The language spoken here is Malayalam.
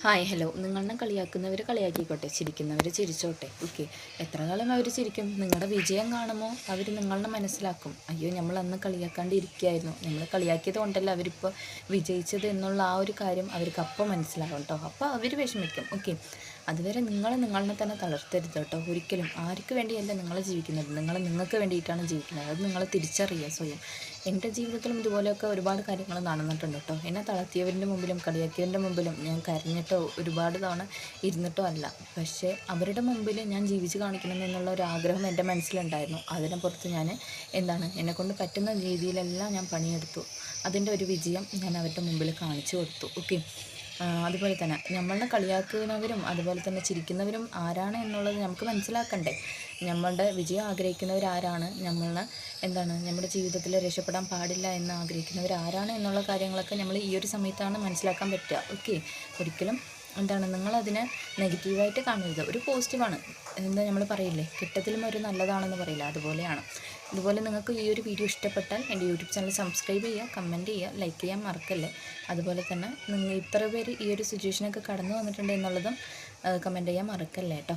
ഹായ് ഹലോ നിങ്ങളെ കളിയാക്കുന്നവർ കളിയാക്കിക്കോട്ടെ, ചിരിക്കുന്നവർ ചിരിച്ചോട്ടെ. ഓക്കെ, എത്ര കാലം അവർ ചിരിക്കും? നിങ്ങളുടെ വിജയം കാണുമ്പോൾ അവർ നിങ്ങളെ മനസ്സിലാക്കും. അയ്യോ, നമ്മൾ അന്ന് കളിയാക്കാണ്ട് ഇരിക്കുകയായിരുന്നു, നമ്മൾ കളിയാക്കിയത് കൊണ്ടല്ല അവരിപ്പോൾ വിജയിച്ചത് എന്നുള്ള ആ ഒരു കാര്യം അവർക്ക് അപ്പം മനസ്സിലാവും കേട്ടോ. അപ്പോൾ അവർ വിഷമിക്കും. ഓക്കെ, അതുവരെ നിങ്ങളെ തന്നെ തളർത്തരുത് കേട്ടോ. ഒരിക്കലും ആർക്ക് വേണ്ടിയല്ല നിങ്ങൾ ജീവിക്കുന്നത്, നിങ്ങൾക്ക് വേണ്ടിയിട്ടാണ് ജീവിക്കുന്നത്. അത് നിങ്ങൾ തിരിച്ചറിയുക സ്വയം. എൻ്റെ ജീവിതത്തിലും ഇതുപോലെയൊക്കെ ഒരുപാട് കാര്യങ്ങൾ നടന്നിട്ടുണ്ട് കേട്ടോ. എന്നെ തളർത്തിയവരുടെ മുമ്പിലും കളിയാക്കിയവരുടെ മുമ്പിലും ഞാൻ കരഞ്ഞിട്ടോ ഒരുപാട് തവണ ഇരുന്നിട്ടോ അല്ല, പക്ഷേ അവരുടെ മുമ്പിൽ ഞാൻ ജീവിച്ച് കാണിക്കണം എന്നുള്ള ഒരു ആഗ്രഹം എൻ്റെ മനസ്സിലുണ്ടായിരുന്നു. അതിനെ പുറത്ത് ഞാൻ എന്നെക്കൊണ്ട് പറ്റുന്ന രീതിയിലെല്ലാം ഞാൻ പണിയെടുത്തു. അതിൻ്റെ ഒരു വിജയം ഞാൻ അവരുടെ മുമ്പിൽ കാണിച്ചു കൊടുത്തു. ഓക്കെ, അതുപോലെ തന്നെ നമ്മളെ കളിയാക്കുന്നവരും അതുപോലെ തന്നെ ചിരിക്കുന്നവരും ആരാണ് എന്നുള്ളത് നമുക്ക് മനസ്സിലാക്കണ്ടേ. നമ്മളുടെ വിജയം ആഗ്രഹിക്കുന്നവരാരാണ്, നമ്മുടെ ജീവിതത്തിൽ രക്ഷപ്പെടാൻ പാടില്ല എന്ന് ആഗ്രഹിക്കുന്നവർ ആരാണ് എന്നുള്ള കാര്യങ്ങളൊക്കെ നമ്മൾ ഈ ഒരു സമയത്താണ് മനസ്സിലാക്കാൻ പറ്റുക. ഓക്കെ, ഒരിക്കലും നിങ്ങളതിനെ നെഗറ്റീവായിട്ട് കാണരുത്. ഒരു പോസിറ്റീവാണ്. നമ്മൾ പറയില്ലേ, കിട്ടത്തിലും ഒരു നല്ലതാണെന്ന് പറയില്ല, അതുപോലെയാണ്. അതുപോലെ നിങ്ങൾക്ക് ഈ ഒരു വീഡിയോ ഇഷ്ടപ്പെട്ടാൽ എൻ്റെ യൂട്യൂബ് ചാനൽ സബ്സ്ക്രൈബ് ചെയ്യുക, കമൻറ്റ് ചെയ്യുക, ലൈക്ക് ചെയ്യാൻ മറക്കല്ലേ. അതുപോലെ തന്നെ നിങ്ങൾ ഇത്ര പേര് ഈ ഒരു സിറ്റുവേഷനൊക്കെ കടന്നു വന്നിട്ടുണ്ട് എന്നുള്ളതും കമൻറ്റ് ചെയ്യാൻ മറക്കല്ലേ കേട്ടോ.